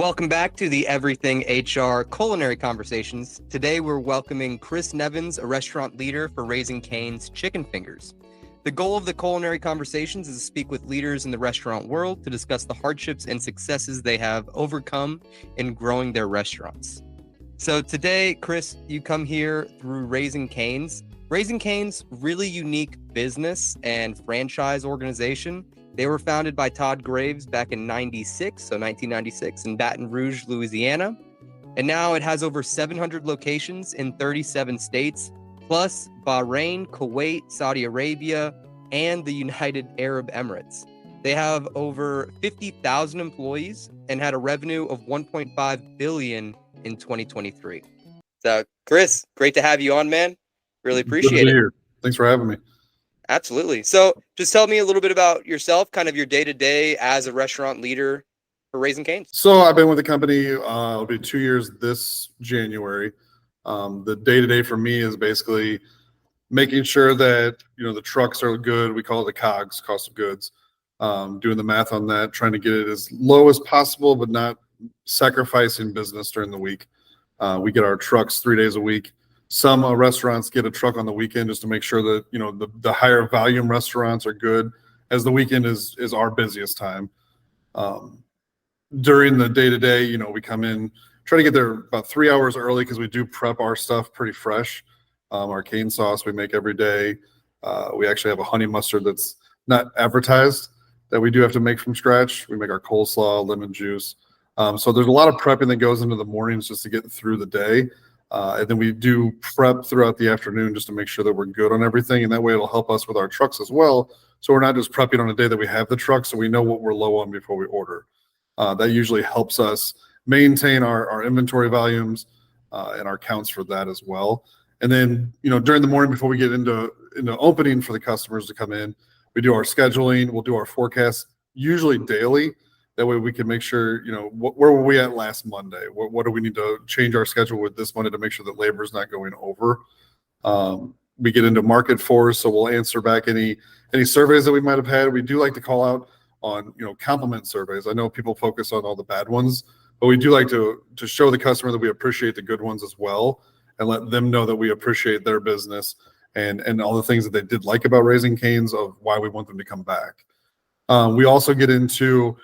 Welcome back to the Everything HR Culinary Conversations. Today we're welcoming Chris Nevins, a restaurant leader for Raising Cane's Chicken Fingers. The goal of the Culinary Conversations is to speak with leaders in the restaurant world to discuss the hardships and successes they have overcome in growing their restaurants. So today, Chris, you come here through Raising Cane's. Raising Cane's, really unique business and franchise organization. They were founded by Todd Graves back in 1996 in Baton Rouge, Louisiana. And now it has over 700 locations in 37 states, plus Bahrain, Kuwait, Saudi Arabia, and the United Arab Emirates. They have over 50,000 employees and had a revenue of $1.5 billion in 2023. So, Chris, great to have you on, man. Really appreciate it. Here. Thanks for having me. Absolutely. So just tell me a little bit about yourself, kind of your day-to-day as a restaurant leader for Raising Cane's. So I've been with the company, it'll be 2 years this January. The day-to-day for me is basically making sure that, the trucks are good. We call it the COGS, cost of goods. Doing the math on that, trying to get it as low as possible, but not sacrificing business during the week. We get our trucks 3 days a week. Some restaurants get a truck on the weekend just to make sure that, the higher volume restaurants are good, as the weekend is our busiest time. During the day-to-day, we come in, try to get there about 3 hours early because we do prep our stuff pretty fresh. Our cane sauce we make every day. We actually have a honey mustard that's not advertised that we do have to make from scratch. We make our coleslaw, lemon juice. So there's a lot of prepping that goes into the mornings just to get through the day. And then we do prep throughout the afternoon just to make sure that we're good on everything. And that way it'll help us with our trucks as well. So we're not just prepping on a day that we have the truck, so we know what we're low on before we order. That usually helps us maintain our inventory volumes and our counts for that as well. And then, during the morning before we get into opening for the customers to come in, we do our scheduling. We'll do our forecast usually daily. That way we can make sure, where were we at last Monday? What do we need to change our schedule with this Monday to make sure that labor is not going over? We get into market force, so we'll answer back any surveys that we might have had. We do like to call out on, compliment surveys. I know people focus on all the bad ones, but we do like to show the customer that we appreciate the good ones as well and let them know that we appreciate their business and all the things that they did like about Raising Cane's, of why we want them to come back. We also get into...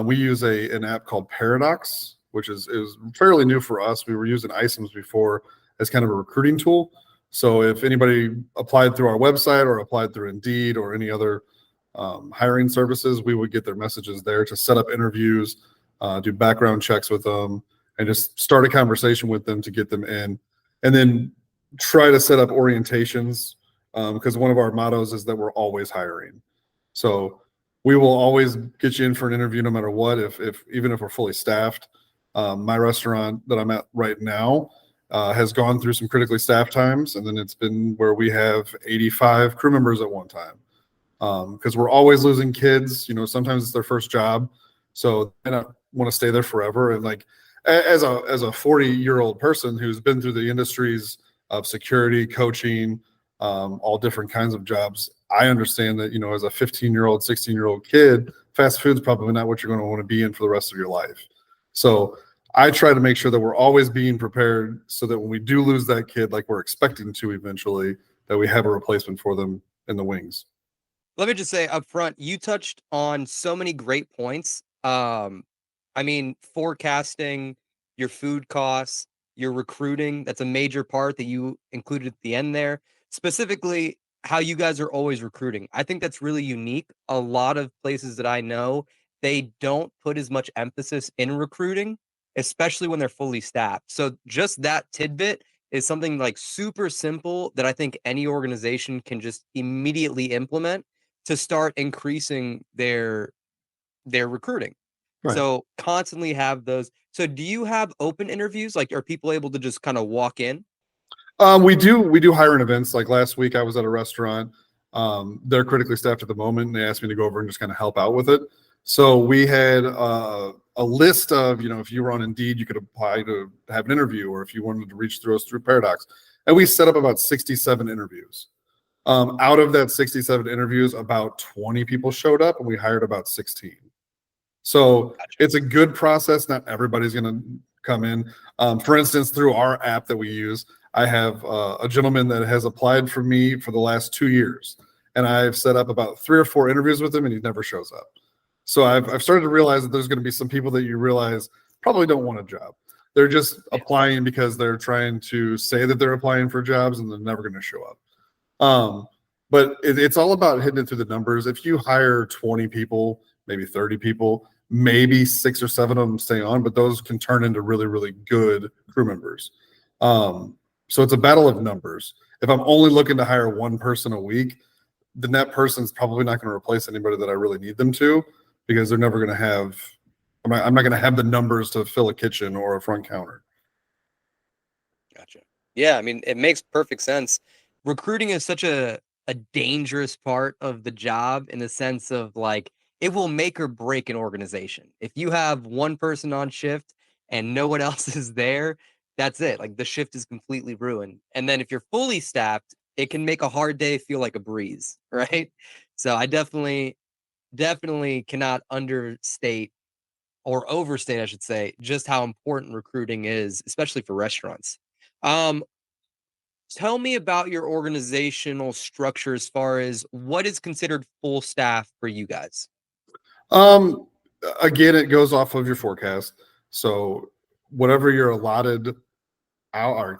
we use an app called Paradox, which is fairly new for us. We were using iSIMS before as kind of a recruiting tool. So if anybody applied through our website or applied through Indeed or any other hiring services, we would get their messages there to set up interviews, do background checks with them, and just start a conversation with them to get them in. And then try to set up orientations because one of our mottos is that we're always hiring. So we will always get you in for an interview no matter what, even if we're fully staffed. My restaurant that I'm at right now has gone through some critically staffed times, and then it's been where we have 85 crew members at one time. Because we're always losing kids. Sometimes it's their first job, so they don't want to stay there forever. And like as a 40-year-old person who's been through the industries of security, coaching, all different kinds of jobs, I understand that, as a 15-year-old, 16-year-old kid, fast food's probably not what you're going to want to be in for the rest of your life. So I try to make sure that we're always being prepared so that when we do lose that kid, like we're expecting to eventually, that we have a replacement for them in the wings. Let me just say up front, you touched on so many great points. Forecasting your food costs, your recruiting, that's a major part that you included at the end there. Specifically, how you guys are always recruiting. I think that's really unique. A lot of places that I know, they don't put as much emphasis in recruiting, especially when they're fully staffed. So just that tidbit is something like super simple that I think any organization can just immediately implement to start increasing their recruiting. Right. So constantly have those. So do you have open interviews? Like, are people able to just kind of walk in? We do hire in events. Like last week I was at a restaurant. They're critically staffed at the moment, and they asked me to go over and just kind of help out with it. So we had a list of, if you were on Indeed, you could apply to have an interview, or if you wanted to reach through us through Paradox. And we set up about 67 interviews. Out of that 67 interviews, about 20 people showed up, and we hired about 16. So it's a good process. Not everybody's going to come in. For instance, through our app that we use, I have a gentleman that has applied for me for the last 2 years, and I've set up about 3 or 4 interviews with him, and he never shows up. So I've started to realize that there's going to be some people that you realize probably don't want a job. They're just applying because they're trying to say that they're applying for jobs, and they're never going to show up. But it's all about hitting it through the numbers. If you hire 20 people, maybe 30 people, maybe 6 or 7 of them stay on, but those can turn into really, really good crew members. So it's a battle of numbers. If I'm only looking to hire one person a week, then that person's probably not going to replace anybody that I really need them to, because they're never going to have, I'm not going to have the numbers to fill a kitchen or a front counter. Gotcha. Yeah, I mean, it makes perfect sense. Recruiting is such a dangerous part of the job, in the sense of like, it will make or break an organization. If you have one person on shift and no one else is there, that's it. Like, the shift is completely ruined. And then if you're fully staffed, it can make a hard day feel like a breeze, right? So I definitely cannot understate, or overstate, I should say, just how important recruiting is, especially for restaurants. Tell me about your organizational structure as far as what is considered full staff for you guys. Again, it goes off of your forecast. So whatever your allotted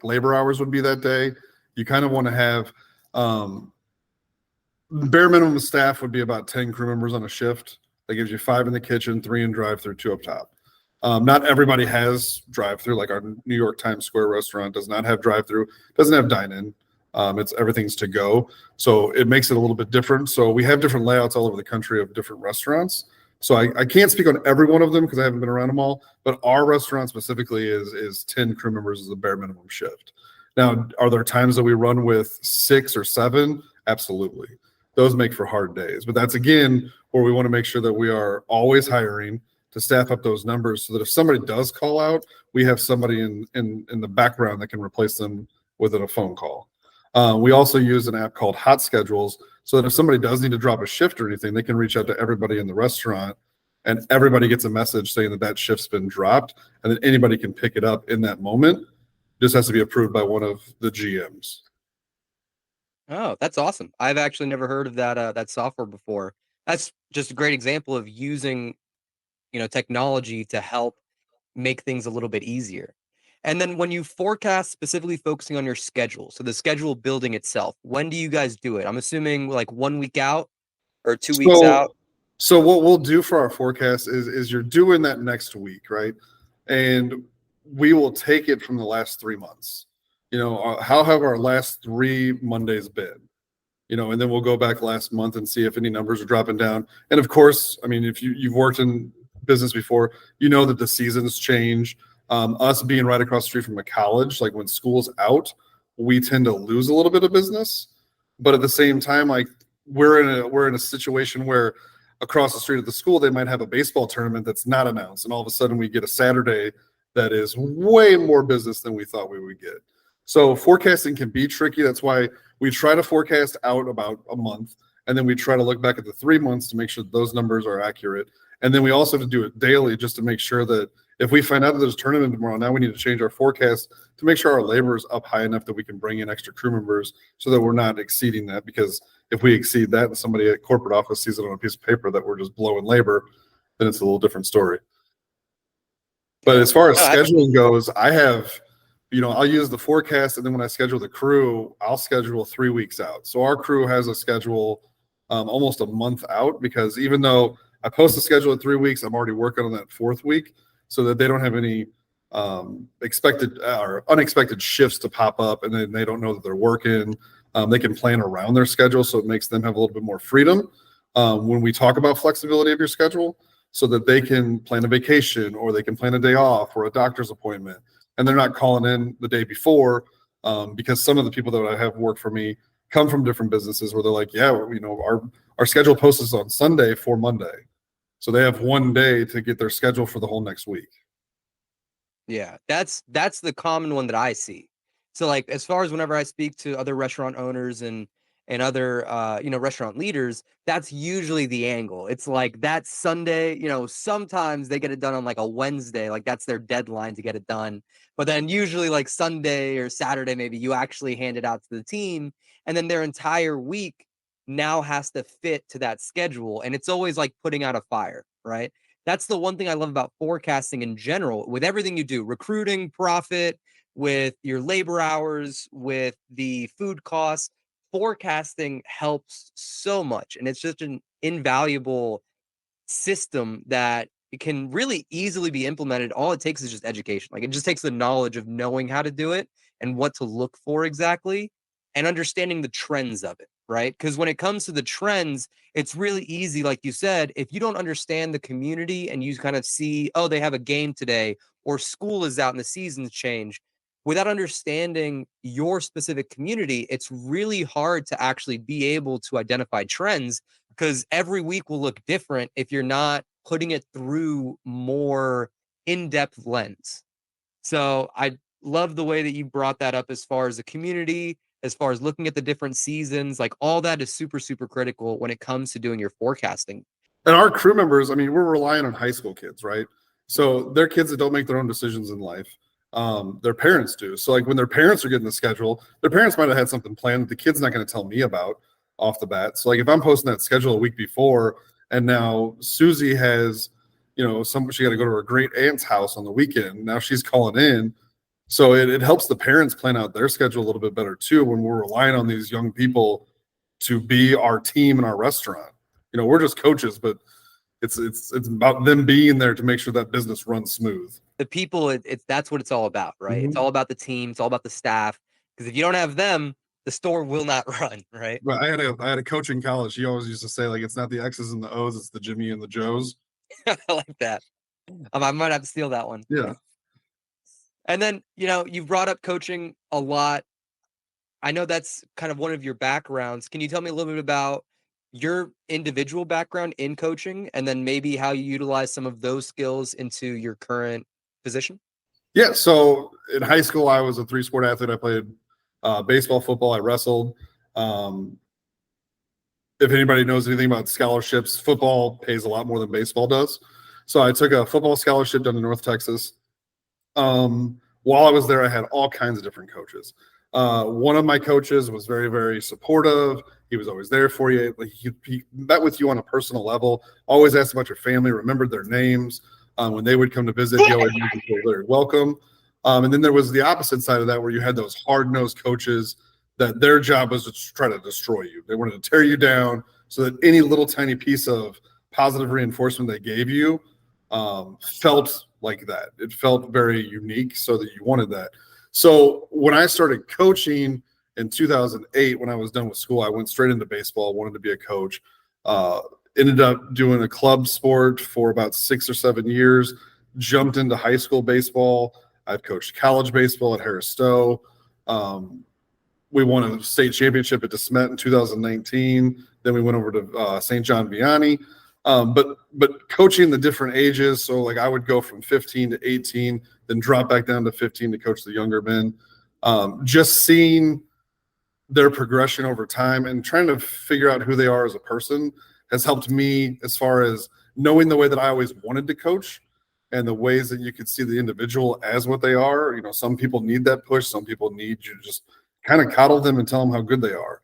labor hours would be that day, you kind of want to have bare minimum staff would be about 10 crew members on a shift. That gives you 5 in the kitchen, 3 in drive-through, 2 up top. Not everybody has drive-through. Like our New York Times Square restaurant does not have drive-through, doesn't have dine-in. It's everything's to go. So it makes it a little bit different. So we have different layouts all over the country of different restaurants. So I can't speak on every one of them because I haven't been around them all, but our restaurant specifically is 10 crew members as a bare minimum shift. Now, are there times that we run with 6 or 7? Absolutely. Those make for hard days. But that's, again, where we want to make sure that we are always hiring to staff up those numbers, so that if somebody does call out, we have somebody in the background that can replace them within a phone call. We also use an app called Hot Schedules, so that if somebody does need to drop a shift or anything, they can reach out to everybody in the restaurant, and everybody gets a message saying that that shift's been dropped, and then anybody can pick it up in that moment. Just has to be approved by one of the GMs. Oh, that's awesome. I've actually never heard of that software before. That's just a great example of using, technology to help make things a little bit easier. And then when you forecast, specifically focusing on your schedule, so the schedule building itself, when do you guys do it? I'm assuming like 1 week out or 2 weeks out. So what we'll do for our forecast is you're doing that next week, right? And we will take it from the last 3 months. How have our last 3 Mondays been? And then we'll go back last month and see if any numbers are dropping down. And of course, I mean, if you've worked in business before, you know that the seasons change. Us being right across the street from a college, like when school's out, we tend to lose a little bit of business. But at the same time, like we're in a situation where across the street at the school, they might have a baseball tournament that's not announced, and all of a sudden we get a Saturday that is way more business than we thought we would get. So forecasting can be tricky. That's why we try to forecast out about a month, and then we try to look back at the 3 months to make sure that those numbers are accurate. And then we also have to do it daily just to make sure that if we find out that there's a tournament tomorrow, now we need to change our forecast to make sure our labor is up high enough that we can bring in extra crew members so that we're not exceeding that. Because if we exceed that and somebody at corporate office sees it on a piece of paper that we're just blowing labor, then it's a little different story. But as far as scheduling goes, I have, I'll use the forecast, and then when I schedule the crew, I'll schedule 3 weeks out. So our crew has a schedule almost a month out, because even though I post a schedule in 3 weeks, I'm already working on that 4th week, so that they don't have any expected or unexpected shifts to pop up, and then they don't know that they're working. They can plan around their schedule, so it makes them have a little bit more freedom when we talk about flexibility of your schedule, so that they can plan a vacation, or they can plan a day off, or a doctor's appointment, and they're not calling in the day before, because some of the people that I have work for me come from different businesses where they're like, yeah, our schedule posts on Sunday for Monday. So they have 1 day to get their schedule for the whole next week. Yeah, that's the common one that I see. So like, as far as whenever I speak to other restaurant owners and and other restaurant leaders, that's usually the angle. It's like that Sunday, sometimes they get it done on like a Wednesday, like that's their deadline to get it done. But then usually like Sunday or Saturday, maybe you actually hand it out to the team, and then their entire week now has to fit to that schedule. And it's always like putting out a fire, right? That's the one thing I love about forecasting in general, with everything you do, recruiting, profit, with your labor hours, with the food costs. Forecasting helps so much. And it's just an invaluable system that it can really easily be implemented. All it takes is just education. Like, it just takes the knowledge of knowing how to do it and what to look for exactly, and understanding the trends of it, right? Because when it comes to the trends, it's really easy. Like you said, if you don't understand the community and you kind of see, oh, they have a game today, or school is out and the seasons change, without understanding your specific community, it's really hard to actually be able to identify trends, because every week will look different if you're not putting it through more in-depth lens. So I love the way that you brought that up as far as the community, as far as looking at the different seasons, like all that is super, super critical when it comes to doing your forecasting. And our crew members, I mean, we're relying on high school kids, right? So they're kids that don't make their own decisions in life. Their parents do. So like when their parents are getting the schedule, their parents might have had something planned that the kid's not going to tell me about off the bat. So like if I'm posting that schedule a week before, and now Susie has, she got to go to her great aunt's house on the weekend. Now she's calling in. So it helps the parents plan out their schedule a little bit better too, when we're relying on these young people to be our team in our restaurant. We're just coaches, but it's about them being there to make sure that business runs smooth. The people, that's what it's all about, right? Mm-hmm. It's all about the team. It's all about the staff. Because if you don't have them, the store will not run, right? But I had a coach in college. He always used to say, like, it's not the X's and the O's, it's the Jimmy and the Joes. I like that. I might have to steal that one. Yeah. And then, you've brought up coaching a lot. I know that's kind of one of your backgrounds. Can you tell me a little bit about your individual background in coaching, and then maybe how you utilize some of those skills into your current position? Yeah. So in high school, I was a 3-sport athlete. I played baseball, football, I wrestled. If anybody knows anything about scholarships, football pays a lot more than baseball does. So I took a football scholarship down to North Texas. While I was there, I had all kinds of different coaches. One of my coaches was very, very supportive. He was always there for you. Like he met with you on a personal level, always asked about your family, remembered their names. When they would come to visit, he always made you feel very welcome. And then there was the opposite side of that, where you had those hard-nosed coaches that their job was to try to destroy you. They wanted to tear you down, so that any little tiny piece of positive reinforcement they gave you felt like that. It felt very unique, so that you wanted that. So when I started coaching in 2008, when I was done with school, I went straight into baseball, wanted to be a coach. Ended up doing a club sport for about 6 or 7 years, jumped into high school baseball. I've coached college baseball at Harris Stowe. We won a state championship at DeSmet in 2019. Then we went over to St. John Vianney. But coaching the different ages, so like I would go from 15 to 18, then drop back down to 15 to coach the younger men. Just seeing their progression over time and trying to figure out who they are as a person has helped me, as far as knowing the way that I always wanted to coach, and the ways that you could see the individual as what they are. Some people need that push. Some people need you to just kind of coddle them and tell them how good they are.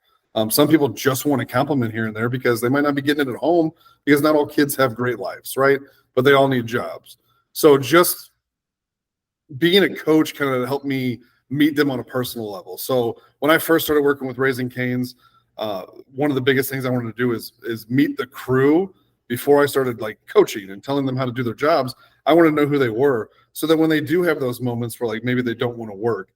Some people just want a compliment here and there, because they might not be getting it at home, because not all kids have great lives, right? But they all need jobs. So just being a coach kind of helped me meet them on a personal level. So when I first started working with Raising Cane's, one of the biggest things I wanted to do is meet the crew before I started like coaching and telling them how to do their jobs. I wanted to know who they were, so that when they do have those moments where like maybe they don't want to work,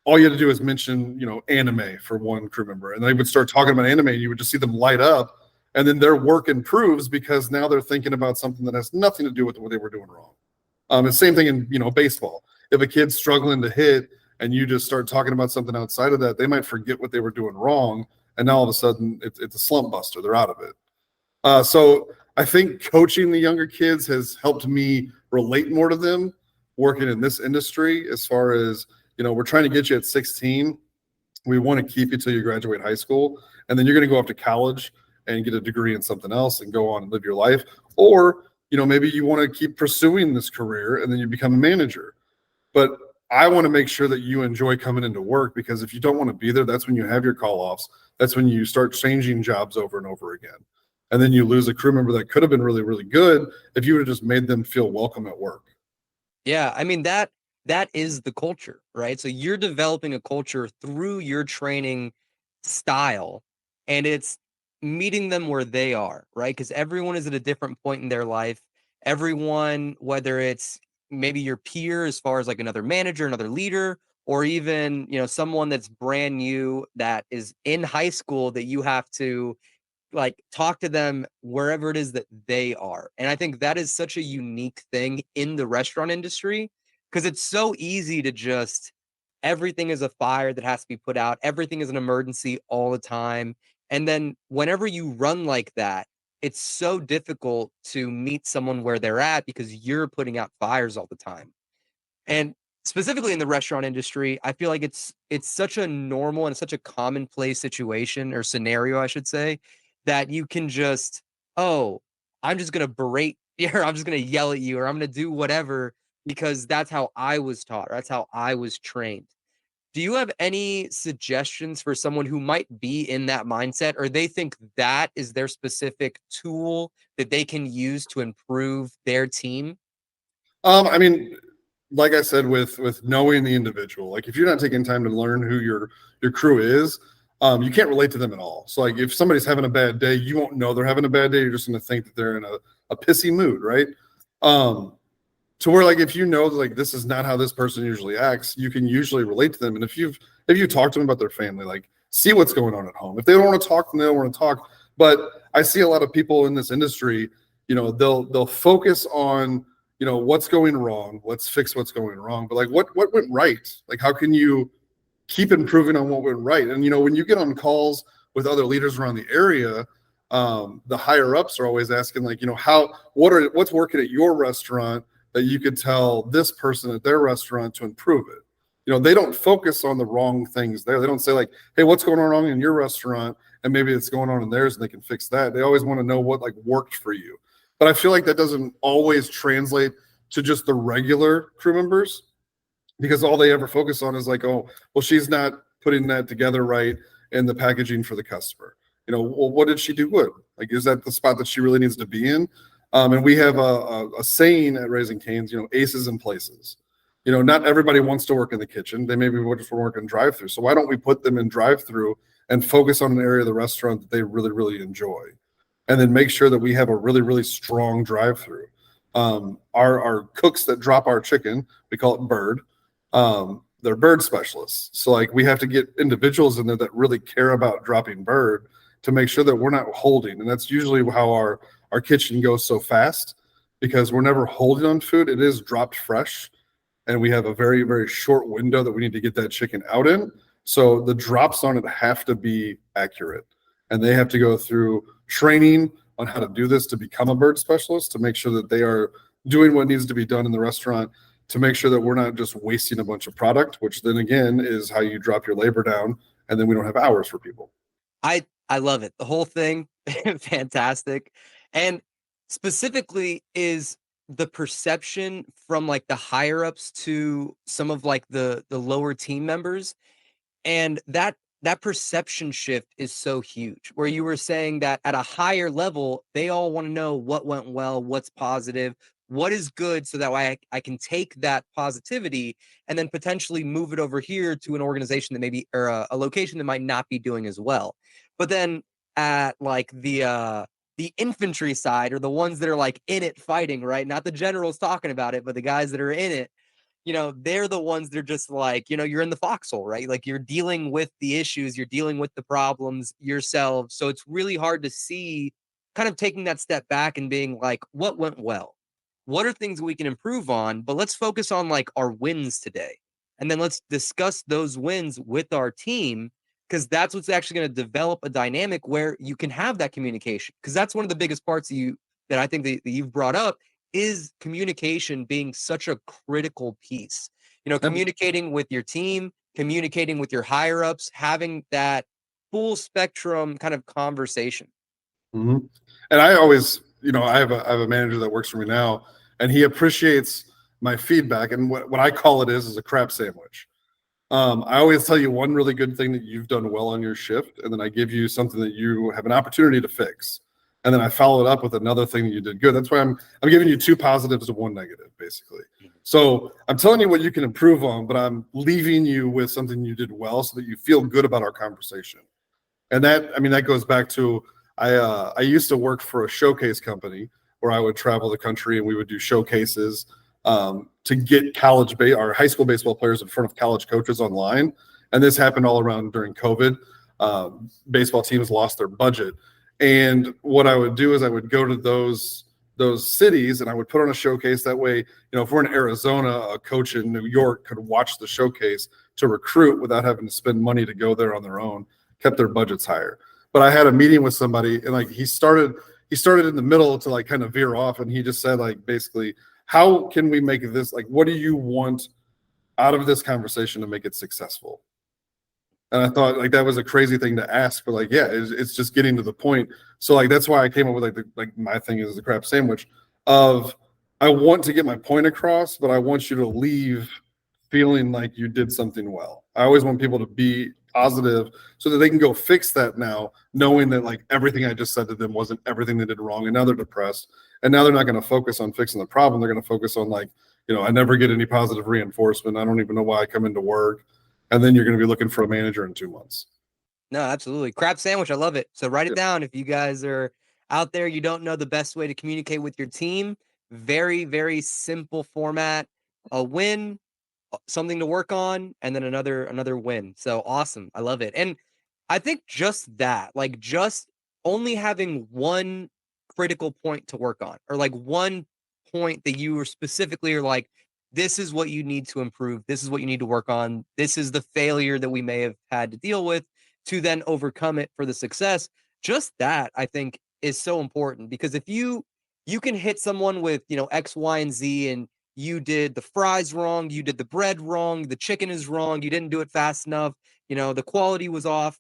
all you had to do is mention, anime for one crew member, and they would start talking about anime, and you would just see them light up, and then their work improves, because now they're thinking about something that has nothing to do with what they were doing wrong. And same thing in baseball. If a kid's struggling to hit and you just start talking about something outside of that, they might forget what they were doing wrong, and now all of a sudden it's a slump buster. They're out of it. So I think coaching the younger kids has helped me relate more to them working in this industry, as far as, we're trying to get you at 16. We want to keep you till you graduate high school, and then you're going to go off to college and get a degree in something else and go on and live your life. Or, maybe you want to keep pursuing this career and then you become a manager. But I want to make sure that you enjoy coming into work, because if you don't want to be there, that's when you have your call offs. That's when you start changing jobs over and over again. And then you lose a crew member that could have been really, really good if you would have just made them feel welcome at work. Yeah, I mean, that is the culture, right? So you're developing a culture through your training style, and it's meeting them where they are, right? Because everyone is at a different point in their life. Everyone, whether it's maybe your peer as far as like another manager, another leader, or even, someone that's brand new that is in high school that you have to like talk to them wherever it is that they are. And I think that is such a unique thing in the restaurant industry, because it's so easy to just, everything is a fire that has to be put out. Everything is an emergency all the time. And then whenever you run like that, it's so difficult to meet someone where they're at because you're putting out fires all the time. And specifically in the restaurant industry, I feel like it's such a normal and such a commonplace situation or scenario, I should say, that you can just, oh, I'm just gonna berate you, or I'm just gonna yell at you, or I'm gonna do whatever because that's how I was taught, or that's how I was trained. Do you have any suggestions for someone who might be in that mindset, or they think that is their specific tool that they can use to improve their team? I mean, like I said, with knowing the individual, like if you're not taking time to learn who your crew is, you can't relate to them at all. So like if somebody's having a bad day, you won't know they're having a bad day. You're just going to think that they're in a pissy mood, right? To where like if you know like this is not how this person usually acts, you can usually relate to them. And if you talk to them about their family, like see what's going on at home. If they don't want to talk, then they don't want to talk. But I see a lot of people in this industry, they'll focus on what's going wrong. Let's fix what's going wrong. But like what went right? Like how can you keep improving on what went right? And when you get on calls with other leaders around the area, the higher ups are always asking like, what's working at your restaurant that you could tell this person at their restaurant to improve it. They don't focus on the wrong things there. They don't say like, hey, what's going on wrong in your restaurant? And maybe it's going on in theirs and they can fix that. They always want to know what like worked for you. But I feel like that doesn't always translate to just the regular crew members, because all they ever focus on is like, oh, well, she's not putting that together right in the packaging for the customer. Well, what did she do good? Like, is that the spot that she really needs to be in? And we have a saying at Raising Cane's, aces in places. Not everybody wants to work in the kitchen. They maybe want to work in drive-through. So why don't we put them in drive-through and focus on an area of the restaurant that they really, really enjoy? And then make sure that we have a really, really strong drive-through. Our cooks that drop our chicken, we call it bird. They're bird specialists. So like we have to get individuals in there that really care about dropping bird to make sure that we're not holding. And that's usually how our kitchen goes so fast, because we're never holding on food. It is dropped fresh. And we have a very, very short window that we need to get that chicken out in. So the drops on it have to be accurate. And they have to go through training on how to do this to become a bird specialist, to make sure that they are doing what needs to be done in the restaurant, to make sure that we're not just wasting a bunch of product, which then again is how you drop your labor down, and then we don't have hours for people. I love it. The whole thing, fantastic. And specifically is the perception from like the higher ups to some of like the lower team members. And that perception shift is so huge, where you were saying that at a higher level, they all want to know what went well, what's positive, what is good, so that way I can take that positivity and then potentially move it over here to an organization that maybe, or a location that might not be doing as well. But then at like the infantry side, or the ones that are like in it fighting, right? Not the generals talking about it, but the guys that are in it, they're the ones that are just like, you're in the foxhole, right? Like you're dealing with the issues, you're dealing with the problems yourselves. So it's really hard to see, kind of taking that step back and being like, what went well? What are things we can improve on? But let's focus on like our wins today. And then let's discuss those wins with our team, because that's what's actually going to develop a dynamic where you can have that communication. Because that's one of the biggest parts of you that I think that you've brought up, is communication being such a critical piece. Communicating with your team, communicating with your higher ups, having that full spectrum kind of conversation. Mm-hmm. And I always, I have a manager that works for me now, and he appreciates my feedback. And what I call it is a crap sandwich. I always tell you one really good thing that you've done well on your shift, and then I give you something that you have an opportunity to fix, and then I follow it up with another thing that you did good. That's why I'm giving you 2 positives and 1 negative, basically. So I'm telling you what you can improve on, but I'm leaving you with something you did well so that you feel good about our conversation. And that goes back to I used to work for a showcase company where I would travel the country and we would do showcases to get our high school baseball players in front of college coaches online. And this happened all around during COVID. Baseball teams lost their budget. And what I would do is I would go to those cities and I would put on a showcase. That way, if we're in Arizona, a coach in New York could watch the showcase to recruit without having to spend money to go there on their own, kept their budgets higher. But I had a meeting with somebody and he started in the middle to kind of veer off. And he just said basically, how can we make this, what do you want out of this conversation to make it successful? And I thought that was a crazy thing to ask, but it's just getting to the point. So that's why I came up with my thing is the crap sandwich of I want to get my point across, but I want you to leave feeling like you did something well. I always want people to be positive so that they can go fix that now, knowing that everything I just said to them wasn't everything they did wrong. And now they're depressed. And now they're not going to focus on fixing the problem. They're going to focus on I never get any positive reinforcement. I don't even know why I come into work. And then you're going to be looking for a manager in 2 months. No, absolutely. Crap sandwich. I love it. So write it down. If you guys are out there, you don't know the best way to communicate with your team. Very, very simple format. A win, something to work on, and then another win. So awesome. I love it. And I think just that, just only having one critical point to work on, or one point that you were specifically are this is what you need to improve. This is what you need to work on. This is the failure that we may have had to deal with to then overcome it for the success. Just that, I think, is so important, because if you can hit someone with, X, Y, and Z, and you did the fries wrong, you did the bread wrong, the chicken is wrong, you didn't do it fast enough, the quality was off.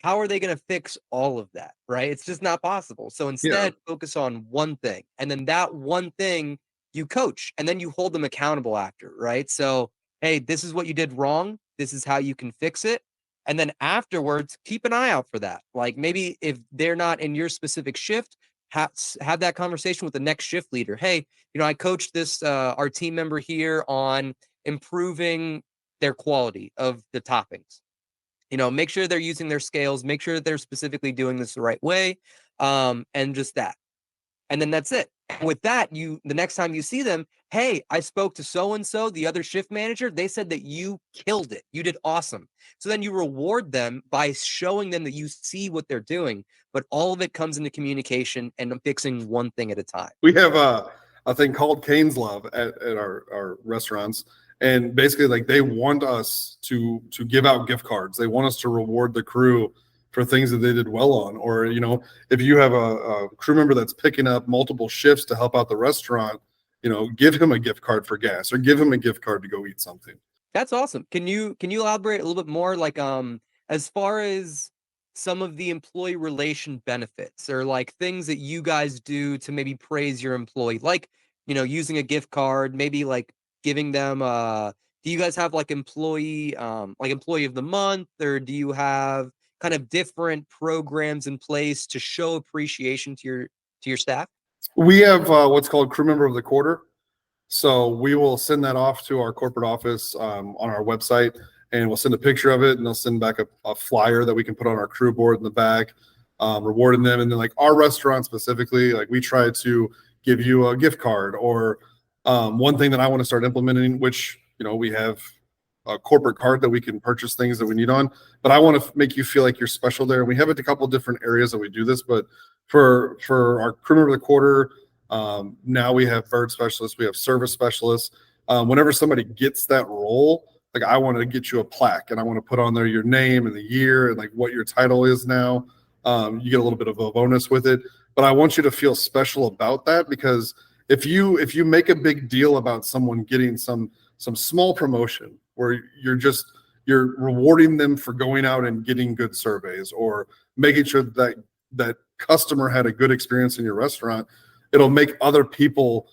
How are they going to fix all of that, right? It's just not possible. So instead, focus on one thing, and then that one thing you coach, and then you hold them accountable after, right? So, hey, this is what you did wrong. This is how you can fix it. And then afterwards, keep an eye out for that. Maybe if they're not in your specific shift, have that conversation with the next shift leader. Hey, I coached this, our team member here on improving their quality of the toppings. Make sure they're using their scales, make sure that they're specifically doing this the right way. And just that. And then that's it. With that, the next time you see them, hey, I spoke to so-and-so, the other shift manager. They said that you killed it. You did awesome. So then you reward them by showing them that you see what they're doing, but all of it comes into communication and fixing one thing at a time. We have a thing called Cane's Love at our restaurants. And basically, they want us to give out gift cards. They want us to reward the crew for things that they did well on. Or, if you have a crew member that's picking up multiple shifts to help out the restaurant, give him a gift card for gas, or give him a gift card to go eat something. That's awesome. Can you elaborate a little bit more, as far as some of the employee relation benefits, or things that you guys do to maybe praise your employee, using a gift card, maybe giving them do you guys have employee employee of the month, or do you have kind of different programs in place to show appreciation to your staff? We have what's called crew member of the quarter. So we will send that off to our corporate office on our website, and we'll send a picture of it, and they'll send back a flyer that we can put on our crew board in the back, rewarding them. And then our restaurant specifically, we try to give you a gift card, or one thing that I want to start implementing, which, we have a corporate card that we can purchase things that we need on, but I want to make you feel like you're special there. And we have it a couple of different areas that we do this, but for our crew member of the quarter, now we have bird specialists, we have service specialists. Whenever somebody gets that role, I want to get you a plaque, and I want to put on there your name and the year and what your title is now. You get a little bit of a bonus with it, but I want you to feel special about that, because if you make a big deal about someone getting some small promotion where you're just you're rewarding them for going out and getting good surveys or making sure that customer had a good experience in your restaurant, it'll make other people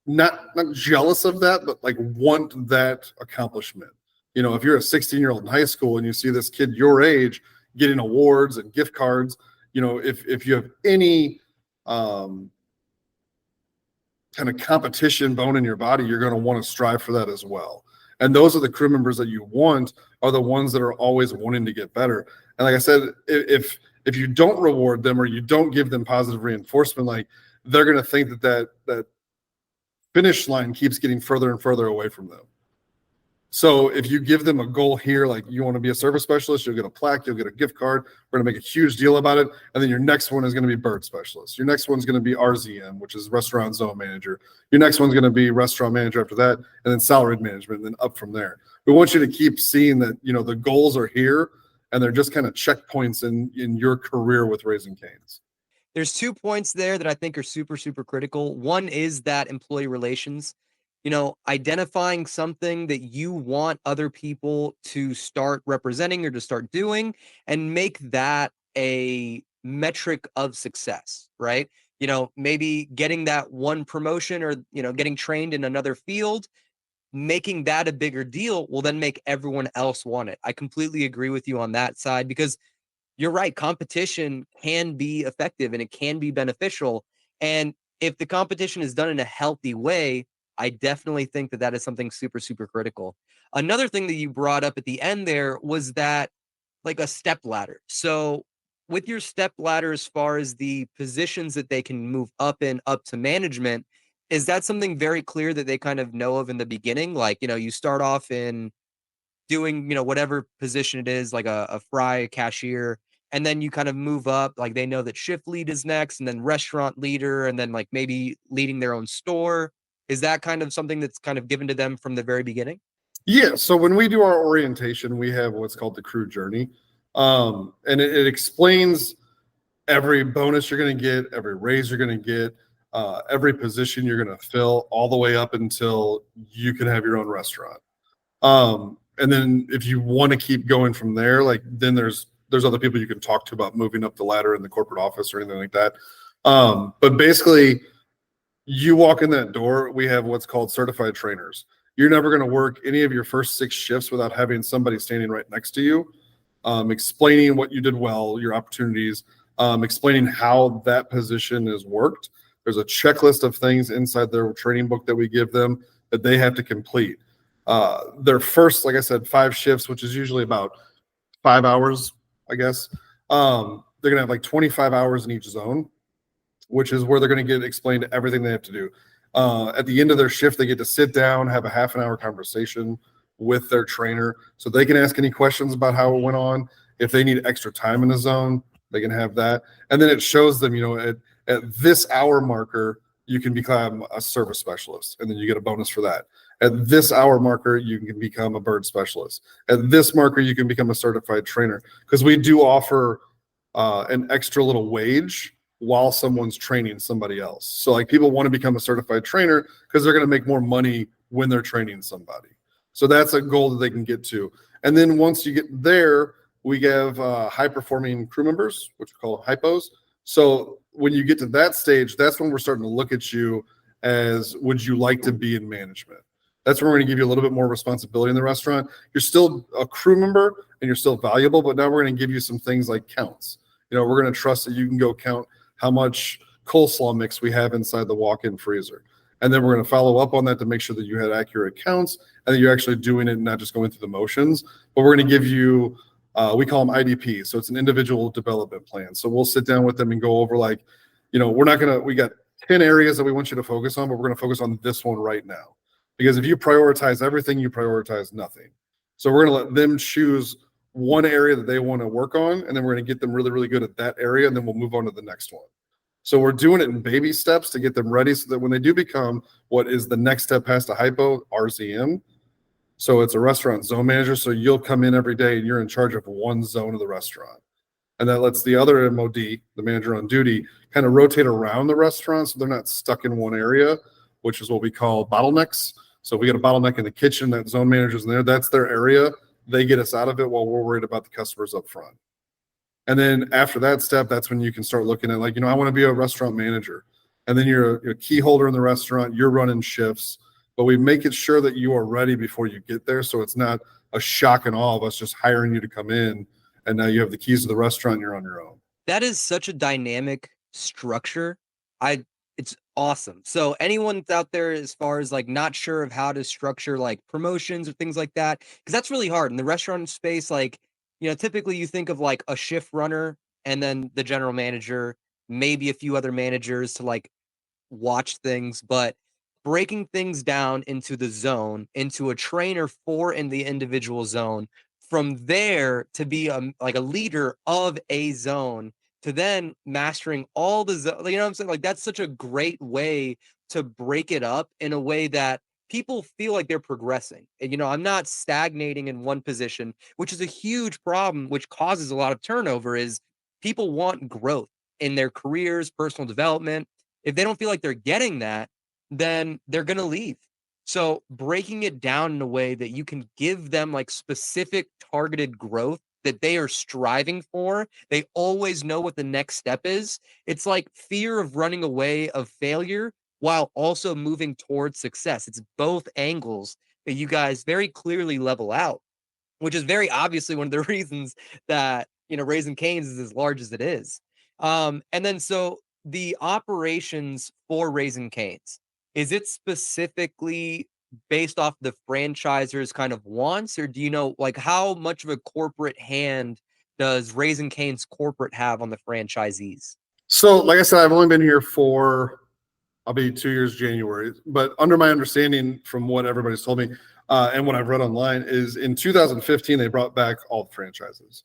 not jealous of that, but like want that accomplishment. You know, if you're a 16-year-old in high school and you see this kid your age getting awards and gift cards, you know, if you have any kind of competition bone in your body, you're going to want to strive for that as well. And those are the crew members that you want, are the ones that are always wanting to get better. And like I said, if you don't reward them or you don't give them positive reinforcement, like they're going to think that finish line keeps getting further and further away from them. So if you give them a goal here, like you want to be a service specialist, you'll get a plaque, you'll get a gift card. We're going to make a huge deal about it. And then your next one is going to be bird specialist. Your next one's going to be RZM, which is restaurant zone manager. Your next one's going to be restaurant manager after that, and then salaried management, and then up from there. We want you to keep seeing that, you know, the goals are here and they're just kind of checkpoints in your career with Raising Cane's. There's 2 points there that I think are super, super critical. One is that employee relations. You know, identifying something that you want other people to start representing or to start doing and make that a metric of success, right? You know, maybe getting that one promotion or, you know, getting trained in another field, making that a bigger deal will then make everyone else want it. I completely agree with you on that side because you're right. Competition can be effective and it can be beneficial. And if the competition is done in a healthy way, I definitely think that is something super, super critical. Another thing that you brought up at the end there was that like a step ladder. So with your step ladder, as far as the positions that they can move up to management, is that something very clear that they kind of know of in the beginning? Like, you know, you start off in doing, you know, whatever position it is, like a fry, cashier, and then you kind of move up, like they know that shift lead is next, and then restaurant leader, and then like maybe leading their own store. Is that kind of something that's kind of given to them from the very beginning? Yeah. So when we do our orientation, we have what's called the crew journey. And it explains every bonus you're going to get, every raise you're going to get, every position you're going to fill all the way up until you can have your own restaurant. And then if you want to keep going from there, like then there's other people you can talk to about moving up the ladder in the corporate office or anything like that. But basically, you walk in that door, we have what's called certified trainers. You're never going to work any of your first 6 shifts without having somebody standing right next to you, explaining what you did well, your opportunities, explaining how that position is worked. There's a checklist of things inside their training book that we give them that they have to complete. Their first, like I said, 5 shifts, which is usually about 5 hours, I guess. They're going to have like 25 hours in each zone, which is where they're going to get explained everything they have to do. At the end of their shift, they get to sit down, have a half an hour conversation with their trainer so they can ask any questions about how it went on. If they need extra time in the zone, they can have that. And then it shows them, you know, at this hour marker, you can become a service specialist, and then you get a bonus for that. At this hour marker, you can become a bird specialist. At this marker, you can become a certified trainer, because we do offer an extra little wage while someone's training somebody else. So like people want to become a certified trainer because they're going to make more money when they're training somebody. So that's a goal that they can get to. And then once you get there, we have high performing crew members, which we call hypos. So when you get to that stage, that's when we're starting to look at you as, would you like to be in management? That's where we're going to give you a little bit more responsibility in the restaurant. You're still a crew member and you're still valuable, but now we're going to give you some things like counts. You know, we're going to trust that you can go count how much coleslaw mix we have inside the walk-in freezer. And then we're going to follow up on that to make sure that you had accurate counts and that you're actually doing it and not just going through the motions. But we're going to give you, we call them IDPs. So it's an individual development plan. So we'll sit down with them and go over like, you know, we got 10 areas that we want you to focus on, but we're going to focus on this one right now. Because if you prioritize everything, you prioritize nothing. So we're going to let them choose one area that they want to work on, and then we're going to get them really, really good at that area, and then we'll move on to the next one. So we're doing it in baby steps to get them ready so that when they do become what is the next step past a hypo, RZM. So it's a restaurant zone manager. So you'll come in every day and you're in charge of one zone of the restaurant. And that lets the other MOD, the manager on duty, kind of rotate around the restaurant so they're not stuck in one area, which is what we call bottlenecks. So if we get a bottleneck in the kitchen, that zone manager's in there, that's their area. they get us out of it while we're worried about the customers up front. And then after that step, that's when you can start looking at, like, I want to be a restaurant manager. And then you're a key holder in the restaurant, you're running shifts, but we make it sure that you are ready before you get there. So it's not a shock and awe of us just hiring you to come in, and now you have the keys to the restaurant and you're on your own. That is such a dynamic structure. It's awesome. So anyone out there, as far as like not sure of how to structure like promotions or things like that, because that's really hard in the restaurant space. Like, typically you think of like a shift runner and then the general manager, maybe a few other managers to like watch things, but breaking things down into the zone, into a trainer for in the individual zone, from there to be like a leader of a zone, to then mastering all the you know what I'm saying? Like, that's such a great way to break it up in a way that people feel like they're progressing. And, I'm not stagnating in one position, which is a huge problem, which causes a lot of turnover, is people want growth in their careers, personal development. If they don't feel like they're getting that, then they're going to leave. So breaking it down in a way that you can give them like specific targeted growth that they are striving for. They always know what the next step is. It's like fear of running away of failure while also moving towards success. It's both angles that you guys very clearly level out, which is very obviously one of the reasons that, Raising Cane's is as large as it is. And then so the operations for Raising Cane's, is it specifically based off the franchisor's kind of wants, or do you know, like, how much of a corporate hand does Raising Cane's corporate have on the franchisees? So, like I said, I've only been here I'll be 2 years January, but under my understanding from what everybody's told me and what I've read online is in 2015, they brought back all the franchises.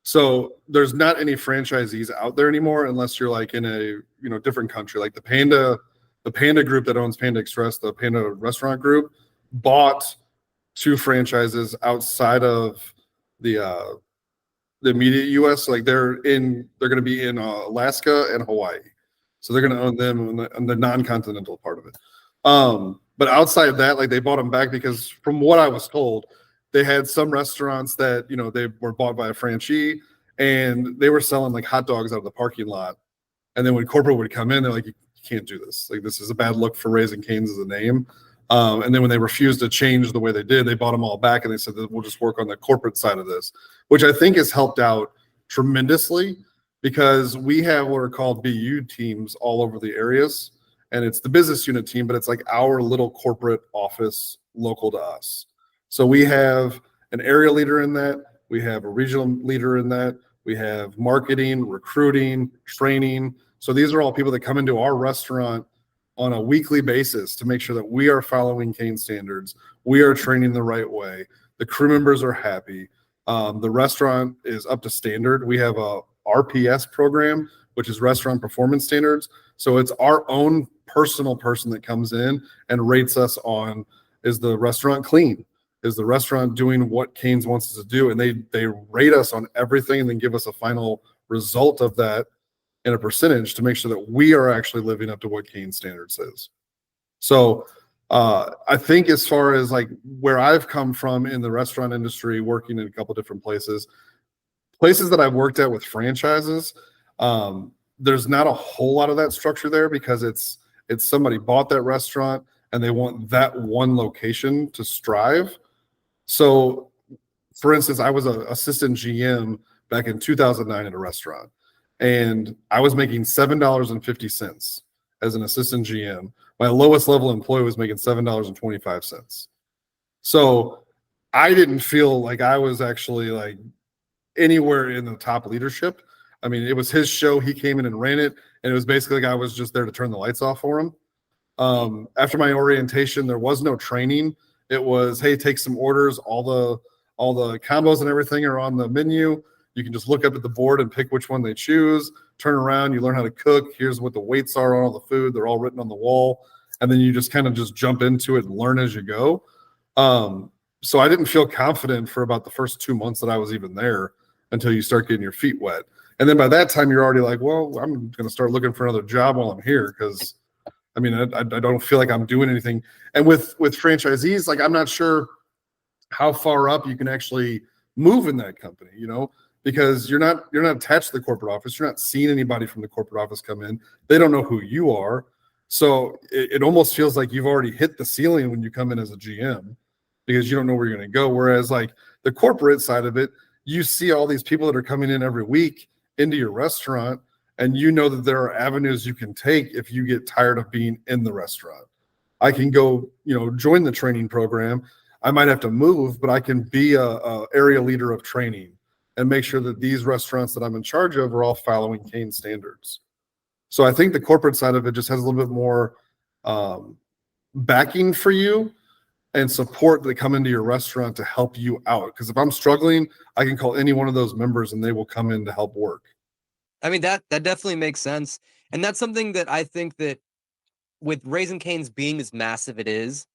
So there's not any franchisees out there anymore unless you're like in a different country. Like the Panda group that owns Panda Express, the Panda restaurant group, bought 2 franchises outside of the immediate U.S. Like they're going to be in Alaska and Hawaii, so they're going to own them on the non-continental part of it. But outside of that, like they bought them back because from what I was told, they had some restaurants that they were bought by a franchisee and they were selling like hot dogs out of the parking lot. And then when corporate would come in, they're like, you can't do this. Like, this is a bad look for Raising Cane's as a name. And then when they refused to change the way they did, they bought them all back and they said that we'll just work on the corporate side of this, which I think has helped out tremendously because we have what are called BU teams all over the areas. And it's the business unit team, but it's like our little corporate office local to us. So we have an area leader in that. We have a regional leader in that. We have marketing, recruiting, training. So these are all people that come into our restaurant on a weekly basis to make sure that we are following Cane standards. We are training the right way. The crew members are happy. The restaurant is up to standard. We have a RPS program, which is Restaurant Performance Standards. So it's our own personal person that comes in and rates us on, is the restaurant clean? Is the restaurant doing what Cane's wants us to do? And they rate us on everything and then give us a final result of that in a percentage to make sure that we are actually living up to what Cane standards is. So I think as far as like where I've come from in the restaurant industry, working in a couple different places that I've worked at with franchises, there's not a whole lot of that structure there because it's somebody bought that restaurant and they want that one location to strive. So, for instance, I was an assistant GM back in 2009 at a restaurant, and I was making $7.50 as an assistant GM. My lowest level employee was making $7.25. So I didn't feel like I was actually like anywhere in the top leadership. I mean, it was his show. He came in and ran it, and it was basically like I was just there to turn the lights off for him. After my orientation, there was no training. It was, hey, take some orders. All the combos and everything are on the menu. You can just look up at the board and pick which one they choose. Turn around, you learn how to cook. Here's what the weights are on all the food. They're all written on the wall. And then you just kind of just jump into it and learn as you go. So I didn't feel confident for about the first 2 months that I was even there until you start getting your feet wet. And then by that time, you're already like, well, I'm going to start looking for another job while I'm here because I mean, I don't feel like I'm doing anything. And with franchisees, like I'm not sure how far up you can actually move in that company, because you're not attached to the corporate office. You're not seeing anybody from the corporate office come in. They don't know who you are. So it almost feels like you've already hit the ceiling when you come in as a GM, because you don't know where you're going to go. Whereas like the corporate side of it, you see all these people that are coming in every week into your restaurant, and you know that there are avenues you can take if you get tired of being in the restaurant. I can go, join the training program. I might have to move, but I can be a area leader of training and make sure that these restaurants that I'm in charge of are all following Kane standards. So I think the corporate side of it just has a little bit more backing for you and support that come into your restaurant to help you out. Because if I'm struggling, I can call any one of those members and they will come in to help work. I mean, that definitely makes sense. And that's something that I think that with Raising Cane's being as massive it is,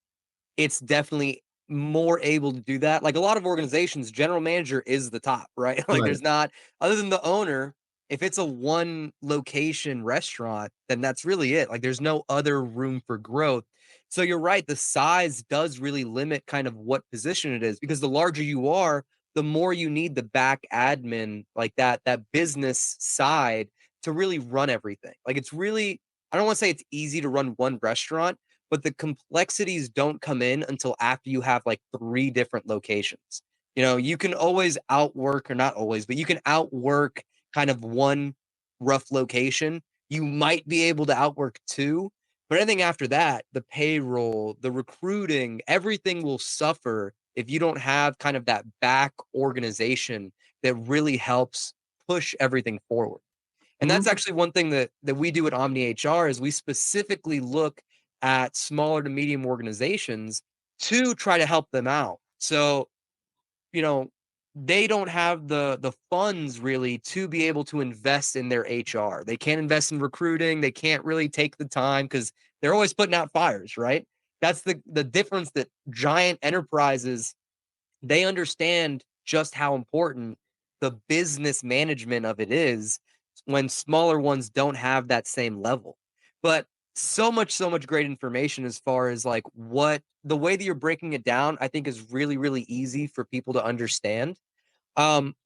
it's definitely more able to do that. Like a lot of organizations, general manager is the top, right? Like Right. there's not, other than the owner, if it's a one location restaurant, then that's really it. Like there's no other room for growth. So you're right, the size does really limit kind of what position it is, because the larger you are, the more you need the back admin, like that business side to really run everything. Like it's really, I don't want to say it's easy to run one restaurant, but the complexities don't come in until after you have like 3 different locations. You can always outwork, or not always, but you can outwork kind of one rough location. You might be able to outwork 2, but anything after that, the payroll, the recruiting, everything will suffer if you don't have kind of that back organization that really helps push everything forward. And that's actually one thing that we do at Omni HR is we specifically look at smaller to medium organizations to try to help them out. So, they don't have the funds really to be able to invest in their HR. They can't invest in recruiting. They can't really take the time because they're always putting out fires, right? That's the difference, that giant enterprises, they understand just how important the business management of it is, when smaller ones don't have that same level. But so much great information as far as like what the way that you're breaking it down, I think is really, really easy for people to understand.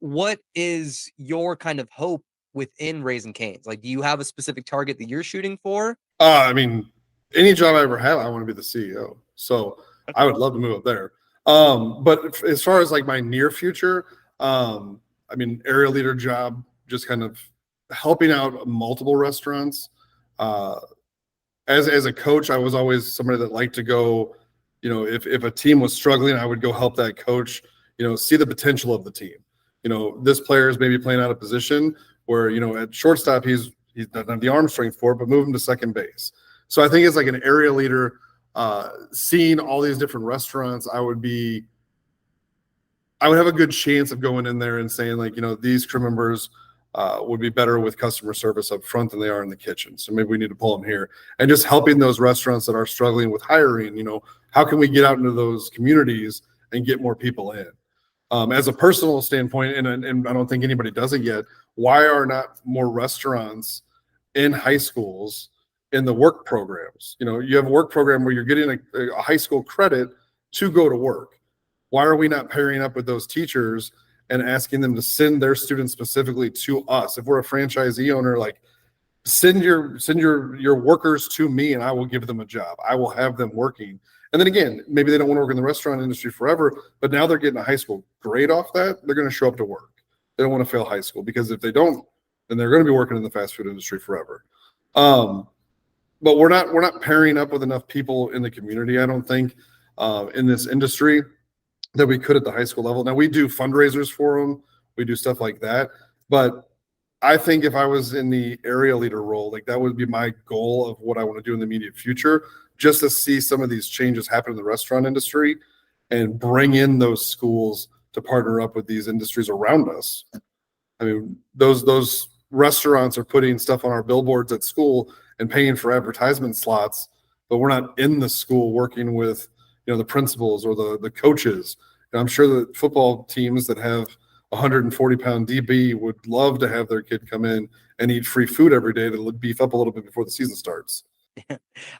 What is your kind of hope within Raising Cane's? Like, do you have a specific target that you're shooting for? I mean, any job I ever have, I want to be the CEO. So I would love to move up there. But as far as like my near future, I mean, area leader job, just kind of helping out multiple restaurants. As a coach, I was always somebody that liked to go, if a team was struggling, I would go help that coach, see the potential of the team. This player is maybe playing out of position where, at shortstop, he doesn't have the arm strength for it, but move him to second base. So I think it's like an area leader, seeing all these different restaurants, I would have a good chance of going in there and saying like, these crew members would be better with customer service up front than they are in the kitchen. So maybe we need to pull them here, and just helping those restaurants that are struggling with hiring, how can we get out into those communities and get more people in? As a personal standpoint, and I don't think anybody does it yet, why are not more restaurants in high schools in the work programs? You have a work program where you're getting a high school credit to go to work. Why are we not pairing up with those teachers and asking them to send their students specifically to us? If we're a franchisee owner, like send your workers to me and I will give them a job. I will have them working. And then again, maybe they don't want to work in the restaurant industry forever, but now they're getting a high school grade off that. They're going to show up to work. They don't want to fail high school, because if they don't, then they're going to be working in the fast food industry forever. But we're not pairing up with enough people in the community, I don't think, in this industry, that we could at the high school level. Now we do fundraisers for them. We do stuff like that. But I think if I was in the area leader role, like that would be my goal of what I want to do in the immediate future, just to see some of these changes happen in the restaurant industry and bring in those schools to partner up with these industries around us. I mean, those restaurants are putting stuff on our billboards at school and paying for advertisement slots, but we're not in the school working with the principals or the coaches. And I'm sure that football teams that have 140-pound DB would love to have their kid come in and eat free food every day to beef up a little bit before the season starts.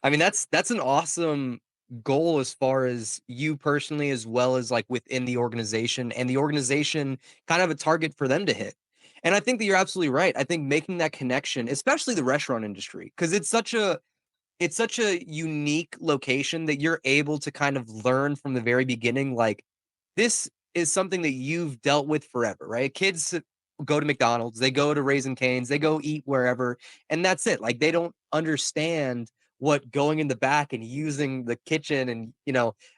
I mean, that's an awesome goal as far as you personally, as well as like within the organization, and the organization kind of a target for them to hit. And I think that you're absolutely right. I think making that connection, especially the restaurant industry, because it's such a unique location that you're able to kind of learn from the very beginning. Like, this is something that you've dealt with forever, right? Kids go to McDonald's, they go to Raising Cane's, they go eat wherever, and that's it. Like, they don't understand what going in the back and using the kitchen and,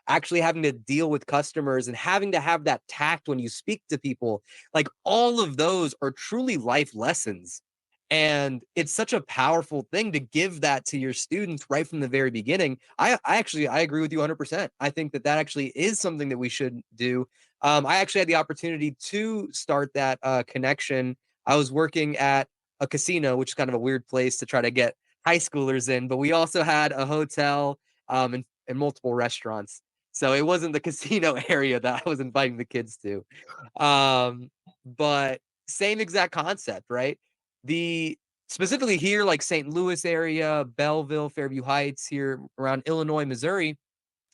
actually having to deal with customers and having to have that tact when you speak to people. Like, all of those are truly life lessons. And it's such a powerful thing to give that to your students right from the very beginning. I agree with you 100%. I think that actually is something that we should do. I actually had the opportunity to start that connection. I was working at a casino, which is kind of a weird place to try to get high schoolers in, but we also had a hotel and multiple restaurants. So it wasn't the casino area that I was inviting the kids to. But same exact concept, right? The Specifically here, like St. Louis area, Belleville, Fairview Heights, here around Illinois, Missouri,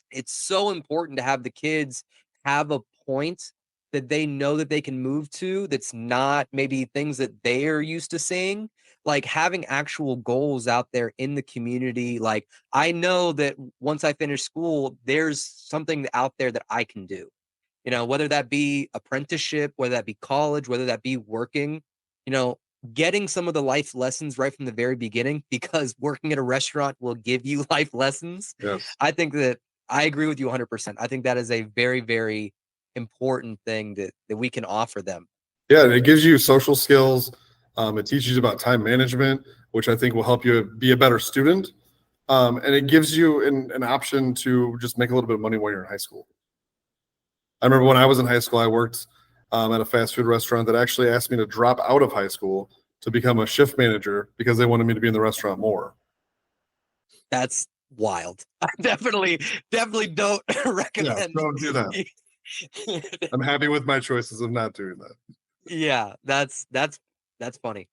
it's so important to have the kids have a point that they know that they can move to, that's not maybe things that they are used to seeing. Like, having actual goals out there in the community. Like, I know that once I finish school, there's something out there that I can do. Whether that be apprenticeship, whether that be college, whether that be working, you know, getting some of the life lessons right from the very beginning, because working at a restaurant will give you life lessons. Yes. I think that I agree with you 100%. I think that is a very, very important thing that we can offer them. Yeah, it gives you social skills. It teaches you about time management, which I think will help you be a better student. And it gives you an option to just make a little bit of money while you're in high school. I remember when I was in high school, I worked at a fast food restaurant that actually asked me to drop out of high school to become a shift manager because they wanted me to be in the restaurant more. That's wild. I definitely don't recommend. Yeah, don't do that. I'm happy with my choices of not doing that. Yeah, that's funny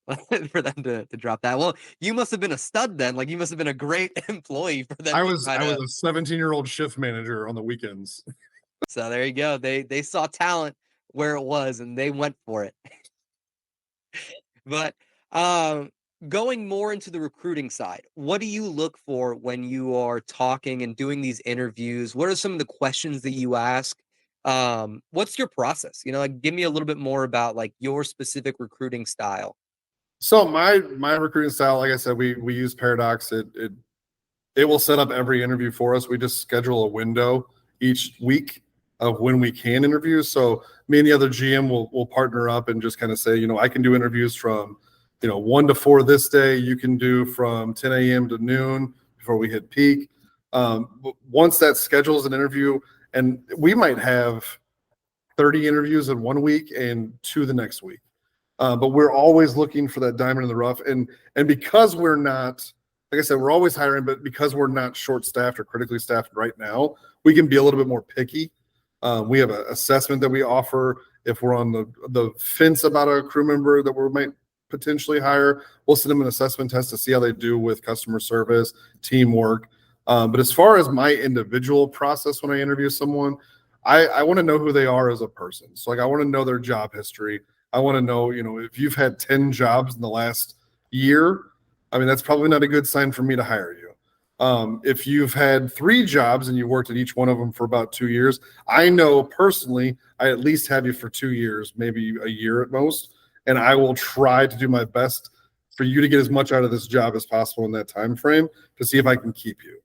for them to drop that. Well, you must have been a stud then. Like, you must have been a great employee for them. I was a 17-year-old shift manager on the weekends. So there you go. They saw talent where it was and they went for it. But going more into the recruiting side, what do you look for when you are talking and doing these interviews? What are some of the questions that you ask? What's your process? Like, give me a little bit more about like your specific recruiting style. So my recruiting style, like I said, we use Paradox. It will set up every interview for us. We just schedule a window each week of when we can interview. So me and the other GM will partner up and just kind of say, I can do interviews from 1 to 4 this day. You can do from 10 a.m. to noon before we hit peak. Once that schedules an interview, and we might have 30 interviews in 1 week and 2 the next week. But we're always looking for that diamond in the rough. And because we're not, like I said, we're always hiring, but because we're not short-staffed or critically staffed right now, we can be a little bit more picky. We have an assessment that we offer. If we're on the fence about a crew member that we might potentially hire, we'll send them an assessment test to see how they do with customer service, teamwork. But as far as my individual process when I interview someone, I want to know who they are as a person. So like, I want to know their job history. I want to know, if you've had 10 jobs in the last year, I mean, that's probably not a good sign for me to hire you. If you've had 3 jobs and you worked at each one of them for about 2 years, I know personally, I at least have you for 2 years, maybe a year at most. And I will try to do my best for you to get as much out of this job as possible in that time frame to see if I can keep you.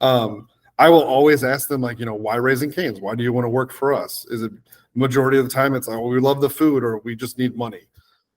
I will always ask them, like, why Raising Cane's? Why do you want to work for us? Is it majority of the time it's like, well, we love the food or we just need money?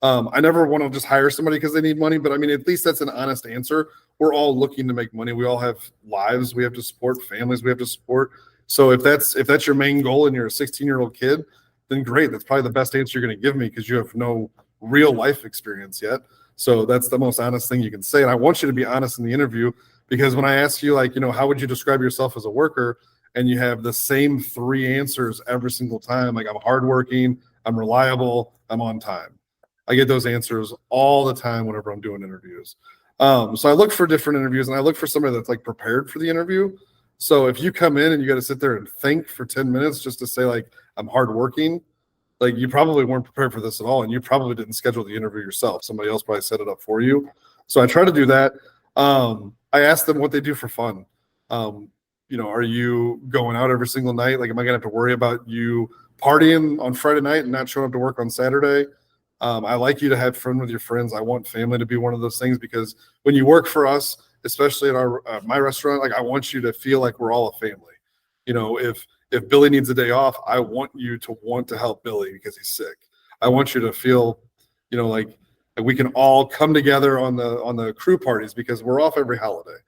I never want to just hire somebody because they need money, but I mean, at least that's an honest answer. We're all looking to make money. We all have lives we have to support, families we have to support. So if that's your main goal and you're a 16-year-old kid, then great. That's probably the best answer you're going to give me because you have no real life experience yet. So that's the most honest thing you can say. And I want you to be honest in the interview, because when I ask you, like, how would you describe yourself as a worker? And you have the same 3 answers every single time. Like, I'm hardworking, I'm reliable, I'm on time. I get those answers all the time whenever I'm doing interviews. So I look for different interviews, and I look for somebody that's like prepared for the interview. So if you come in and you got to sit there and think for 10 minutes just to say like I'm hardworking, like you probably weren't prepared for this at all, and you probably didn't schedule the interview yourself. Somebody else probably set it up for you. So I try to do that. I ask them what they do for fun. Are you going out every single night? Like, am I gonna have to worry about you partying on Friday night and not showing up to work on Saturday? I like you to have fun with your friends. I want family to be one of those things, because when you work for us, especially at my restaurant, like I want you to feel like we're all a family. If Billy needs a day off, I want you to want to help Billy because he's sick. I want you to feel, like we can all come together on the crew parties because we're off every holiday.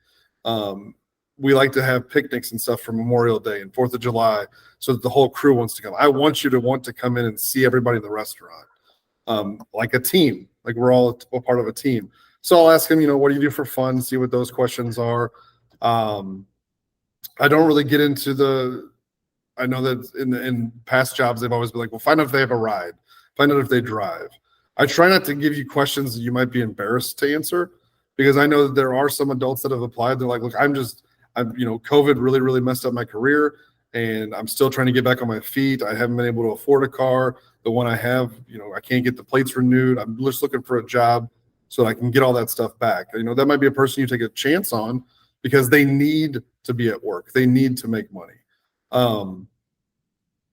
We like to have picnics and stuff for Memorial Day and 4th of July so that the whole crew wants to come. I want you to want to come in and see everybody in the restaurant. Like a team, like we're all a part of a team. So I'll ask him, what do you do for fun? See what those questions are. I don't really get into I know that in past jobs, they've always been like, well, find out if they have a ride, find out if they drive. I try not to give you questions that you might be embarrassed to answer, because I know that there are some adults that have applied. They're like, look, COVID really, really messed up my career, and I'm still trying to get back on my feet. I haven't been able to afford a car. The one I have, I can't get the plates renewed. I'm just looking for a job so that I can get all that stuff back. That might be a person you take a chance on because they need to be at work. They need to make money.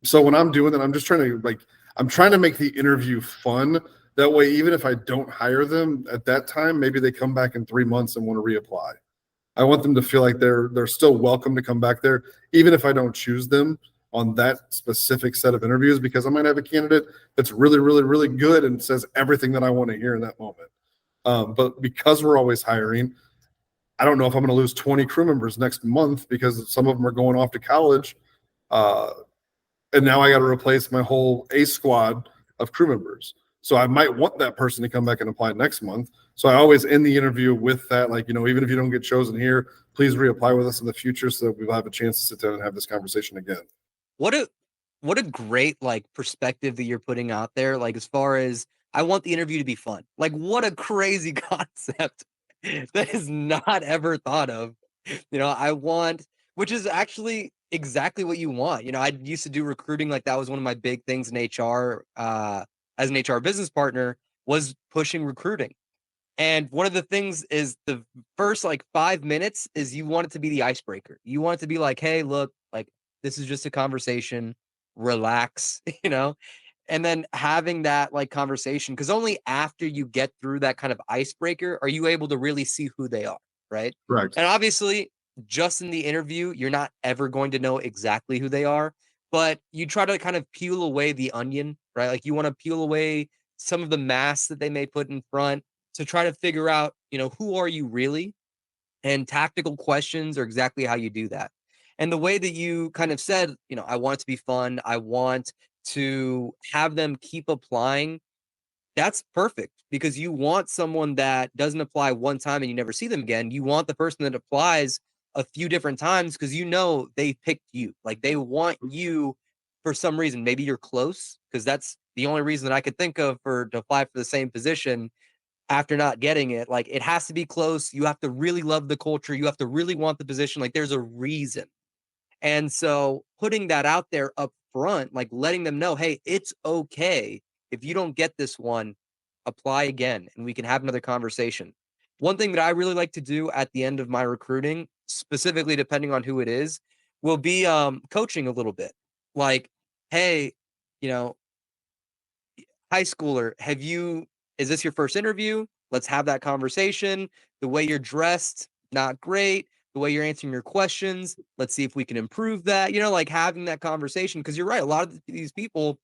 So when I'm doing that, I'm just trying to make the interview fun. That way, even if I don't hire them at that time, maybe they come back in 3 months and want to reapply. I want them to feel like they're still welcome to come back there, even if I don't choose them on that specific set of interviews, because I might have a candidate that's really, really, really good and says everything that I want to hear in that moment. But because we're always hiring, I don't know if I'm going to lose 20 crew members next month because some of them are going off to college. And now I got to replace my whole A squad of crew members. So I might want that person to come back and apply next month. So I always end the interview with that, even if you don't get chosen here, please reapply with us in the future so that we'll have a chance to sit down and have this conversation again. What a great perspective that you're putting out there. As far as I want the interview to be fun. What a crazy concept that is not ever thought of. Which is actually exactly what you want. I used to do recruiting. That was one of my big things in HR, as an HR business partner, was pushing recruiting. And one of the things is the first 5 minutes is you want it to be the icebreaker. You want it to be like, hey, look, this is just a conversation, relax, and then having that conversation, because only after you get through that kind of icebreaker are you able to really see who they are. Right. Correct. And obviously, just in the interview, you're not ever going to know exactly who they are, but you try to kind of peel away the onion, right? You want to peel away some of the masks that they may put in front to try to figure out, who are you really? And tactical questions are exactly how you do that. And the way that you kind of said, I want it to be fun. I want to have them keep applying. That's perfect, because you want someone that doesn't apply one time and you never see them again. You want the person that applies a few different times because they picked you. They want you for some reason. Maybe you're close, because that's the only reason that I could think of to apply for the same position after not getting it. It has to be close. You have to really love the culture. You have to really want the position. There's a reason. And so putting that out there up front, letting them know, hey, it's okay if you don't get this one, apply again and we can have another conversation. One thing that I really like to do at the end of my recruiting, specifically depending on who it is, will be coaching a little bit. Hey, high schooler, is this your first interview? Let's have that conversation. The way you're dressed, not great. The way you're answering your questions, let's see if we can improve that. Having that conversation, because you're right. A lot of these people,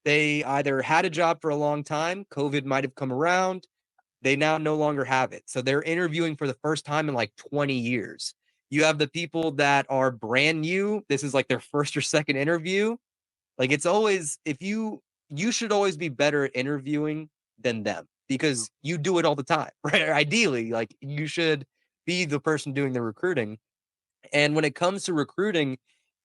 they either had a job for a long time, COVID might have come around, they now no longer have it. So they're interviewing for the first time in 20 years. You have the people that are brand new. This is their first or second interview. It's always, you should always be better at interviewing than them, because you do it all the time, right? Ideally, you should be the person doing the recruiting. And when it comes to recruiting,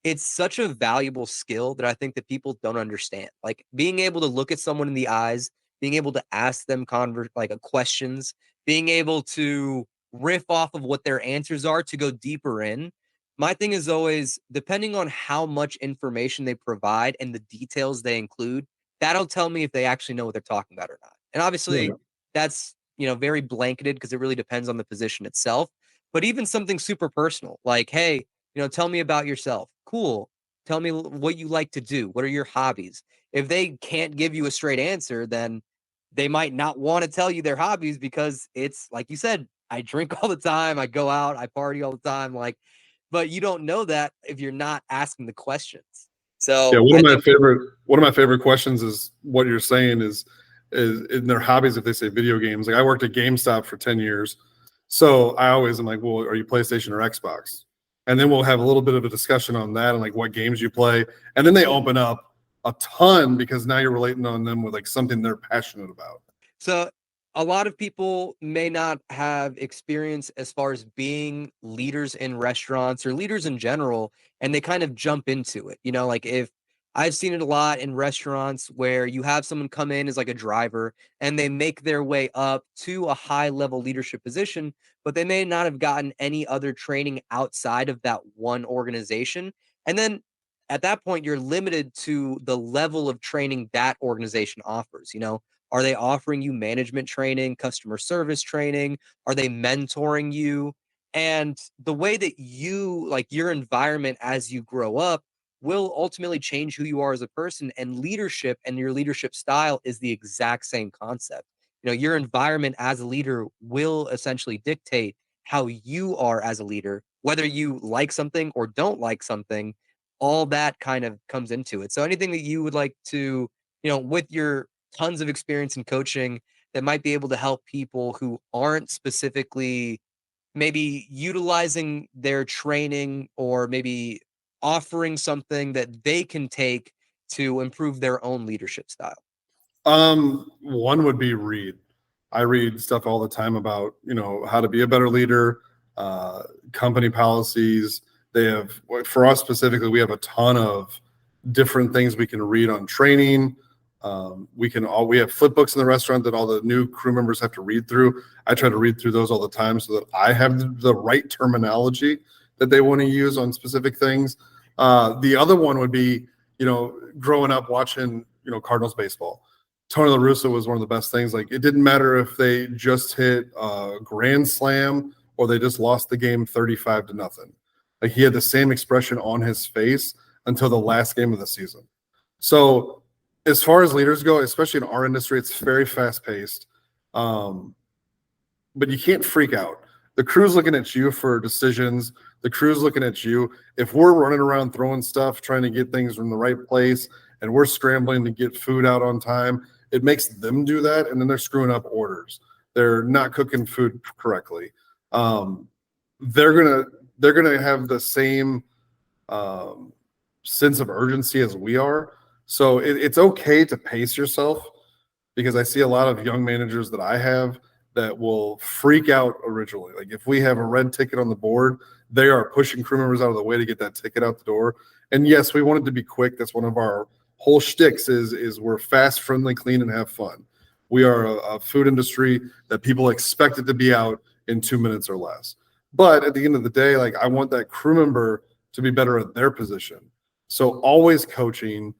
it's such a valuable skill that I think that people don't understand. Being able to look at someone in the eyes, being able to ask them questions, being able to riff off of what their answers are to go deeper in. My thing is always, depending on how much information they provide and the details they include, that'll tell me if they actually know what they're talking about or not. And obviously, Yeah. that's, very blanketed because it really depends on the position itself. But even something super personal, like, hey, tell me about yourself. Cool. Tell me what you like to do. What are your hobbies? If they can't give you a straight answer, then they might not want to tell you their hobbies because it's like you said, I drink all the time, I go out, I party all the time. Like, but you don't know that if you're not asking the questions. Yeah, So I think one of my favorite questions is what you're saying is in their hobbies. If they say video games, like I worked at GameStop for 10 years, so I always am like, well, are you PlayStation or Xbox? And then we'll have a little bit of a discussion on that and like what games you play, and then they open up a ton because now you're relating on them with like something they're passionate about. so. A lot of people may not have experience as far as being leaders in restaurants or leaders in general, and they kind of jump into it. Like if I've seen it a lot in restaurants where you have someone come in as like a driver and they make their way up to a high level leadership position, but they may not have gotten any other training outside of that one organization. And then at that point, you're limited to the level of training that organization offers. Are they offering you management training, customer service training? Are they mentoring you? And the way that you, like your environment as you grow up, will ultimately change who you are as a person. And leadership and your leadership style is the exact same concept. Your environment as a leader will essentially dictate how you are as a leader, whether you like something or don't like something. All that kind of comes into it. So anything that you would like to, with your tons of experience in coaching that might be able to help people who aren't specifically maybe utilizing their training or maybe offering something that they can take to improve their own leadership style? One would be read. I read stuff all the time about, how to be a better leader, company policies. They have, for us specifically, we have a ton of different things we can read on training. We have flip books in the restaurant that all the new crew members have to read through. I try to read through those all the time so that I have the right terminology that they want to use on specific things. The other one would be, growing up watching, Cardinals baseball. Tony La Russa was one of the best things. Like, it didn't matter if they just hit a grand slam or they just lost the game 35-0. Like, he had the same expression on his face until the last game of the season. So as far as leaders go, especially in our industry, it's very fast paced. But you can't freak out. The crew's looking at you for decisions. The crew's looking at you. If we're running around throwing stuff, trying to get things in the right place, and we're scrambling to get food out on time, it makes them do that, and then they're screwing up orders. They're not cooking food correctly. They're gonna have the same sense of urgency as we are. So it's okay to pace yourself, because I see a lot of young managers that I have that will freak out originally. Like, if we have a red ticket on the board, they are pushing crew members out of the way to get that ticket out the door. And yes, we want it to be quick. That's one of our whole shticks is we're fast, friendly, clean, and have fun. We are a food industry that people expect it to be out in 2 minutes or less. But at the end of the day, like, I want that crew member to be better at their position. So always coaching,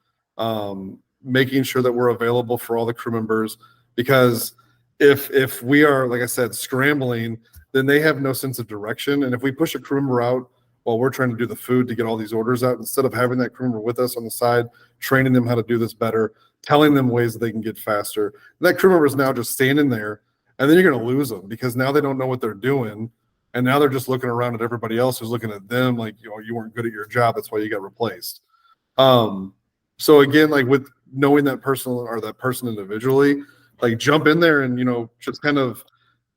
making sure that we're available for all the crew members, because if we are, like I said, scrambling, then they have no sense of direction. And if we push a crew member out while we're trying to do the food to get all these orders out, instead of having that crew member with us on the side, training them how to do this better, telling them ways that they can get faster, that crew member is now just standing there, and then you're going to lose them because now they don't know what they're doing. And now they're just looking around at everybody else who's looking at them like, you weren't good at your job. That's why you got replaced. So again, like, with knowing that person or that person individually, like, jump in there and, just kind of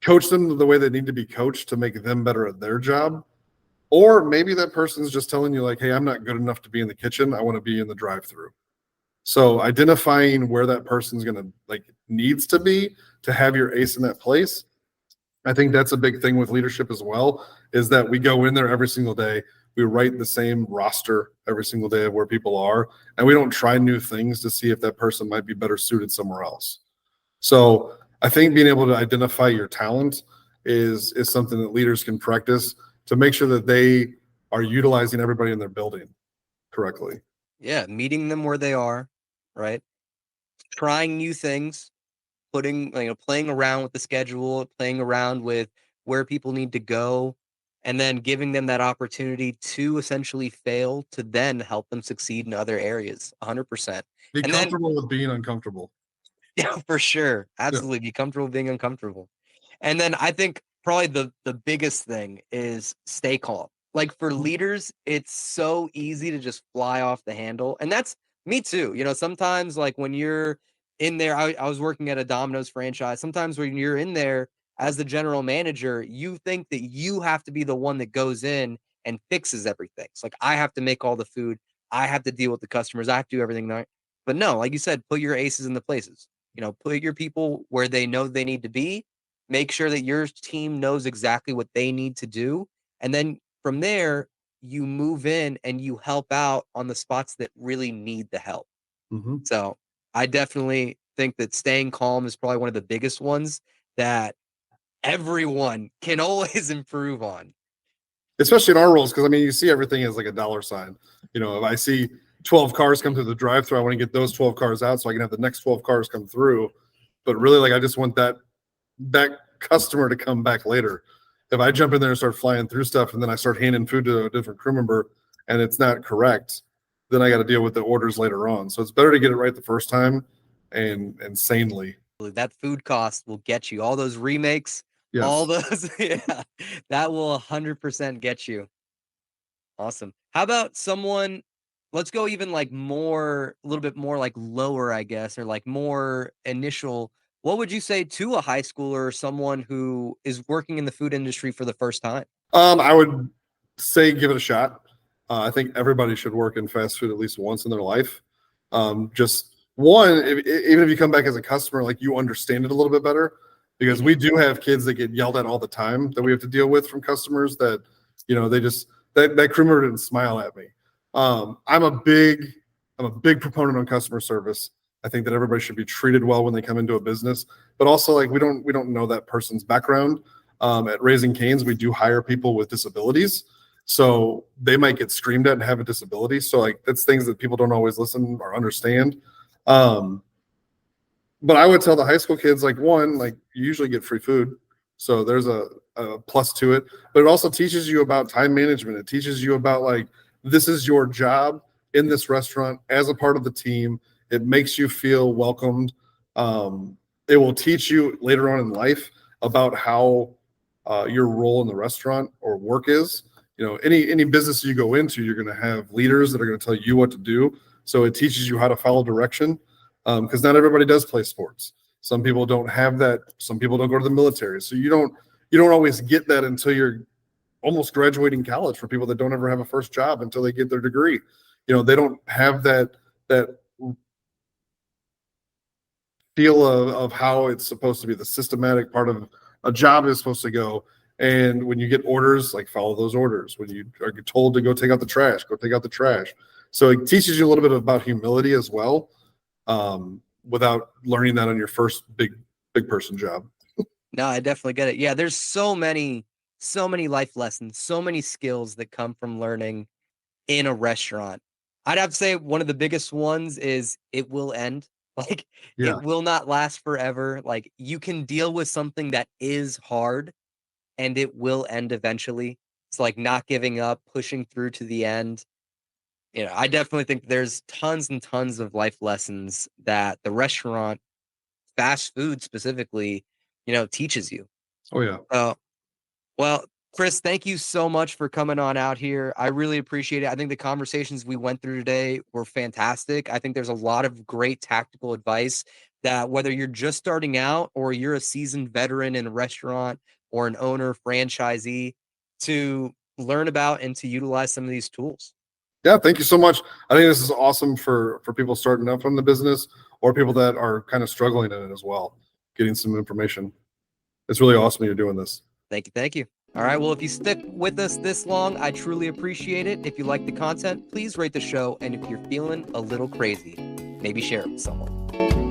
coach them the way they need to be coached to make them better at their job. Or maybe that person's just telling you, like, hey, I'm not good enough to be in the kitchen. I want to be in the drive-through. So identifying where that person's going to, needs to be to have your ace in that place. I think that's a big thing with leadership as well, is that we go in there every single day. We write the same roster every single day of where people are, and we don't try new things to see if that person might be better suited somewhere else. So I think being able to identify your talent is something that leaders can practice to make sure that they are utilizing everybody in their building correctly. Yeah, meeting them where they are, right? Trying new things, playing around with the schedule, playing around with where people need to go, and then giving them that opportunity to essentially fail to then help them succeed in other areas. 100%. Be And then, comfortable with being uncomfortable. yeah, for sure. Yeah. Absolutely. Be comfortable being uncomfortable. And then I think probably the biggest thing is stay calm. Like for leaders, it's so easy to just fly off the handle. And that's me too. Sometimes like when you're in there, I was working at a Domino's franchise. Sometimes when you're in there as the general manager, you think that you have to be the one that goes in and fixes everything. It's like I have to make all the food. I have to deal with the customers. I have to do everything. But no, like you said, put your aces in the places. Put your people where they know they need to be. Make sure that your team knows exactly what they need to do. And then from there, you move in and you help out on the spots that really need the help. Mm-hmm. So I definitely think that staying calm is probably one of the biggest ones that everyone can always improve on. Especially in our roles, because I mean, you see everything as like a dollar sign. If I see 12 cars come through the drive-thru, I want to get those 12 cars out so I can have the next 12 cars come through. But really, like I just want that customer to come back later. If I jump in there and start flying through stuff and then I start handing food to a different crew member and it's not correct, then I got to deal with the orders later on. So it's better to get it right the first time and sanely. That food cost will get you all those remakes, Yes. all those. Yeah, that will 100% get you. Awesome. How about someone, let's go even like a little bit more like lower, I guess, or like more initial. What would you say to a high schooler or someone who is working in the food industry for the first time? I would say give it a shot. I think everybody should work in fast food at least once in their life. Just one, even if you come back as a customer, like you understand it a little bit better, because we do have kids that get yelled at all the time that we have to deal with from customers that, they just, that crew member didn't smile at me. I'm a big proponent on customer service. I think that everybody should be treated well when they come into a business, but also like we don't know that person's background. At Raising Cane's, we do hire people with disabilities, so they might get screamed at and have a disability. So like that's things that people don't always listen or understand. But I would tell the high school kids, like one, like you usually get free food, so there's a plus to it. But it also teaches you about time management. It teaches you about like this is your job in this restaurant as a part of the team. It makes you feel welcomed. It will teach you later on in life about how your role in the restaurant or work is. Any business you go into, you're going to have leaders that are going to tell you what to do. So it teaches you how to follow direction, because not everybody does play sports. Some people don't have that. Some people don't go to the military. So you don't always get that until you're almost graduating college. For people that don't ever have a first job until they get their degree, they don't have that feel of how it's supposed to be. The systematic part of a job is supposed to go. And when you get orders, like follow those orders. When you are told to go take out the trash, go take out the trash. So it teaches you a little bit about humility as well, without learning that on your first big person job. No, I definitely get it. Yeah, there's so many life lessons, so many skills that come from learning in a restaurant. I'd have to say one of the biggest ones is it will end. Like Yeah. it will not last forever. Like you can deal with something that is hard and it will end eventually. It's like not giving up, pushing through to the end. I definitely think there's tons and tons of life lessons that the restaurant, fast food specifically, teaches you. Oh yeah. Well, Chris, thank you so much for coming on out here. I really appreciate it. I think the conversations we went through today were fantastic. I think there's a lot of great tactical advice that whether you're just starting out or you're a seasoned veteran in a restaurant or an owner, franchisee, to learn about and to utilize some of these tools. Yeah, thank you so much. I think this is awesome for people starting out from the business or people that are kind of struggling in it as well, getting some information. It's really awesome you're doing this. Thank you. Thank you. All right. Well, if you stick with us this long, I truly appreciate it. If you like the content, please rate the show. And if you're feeling a little crazy, maybe share it with someone.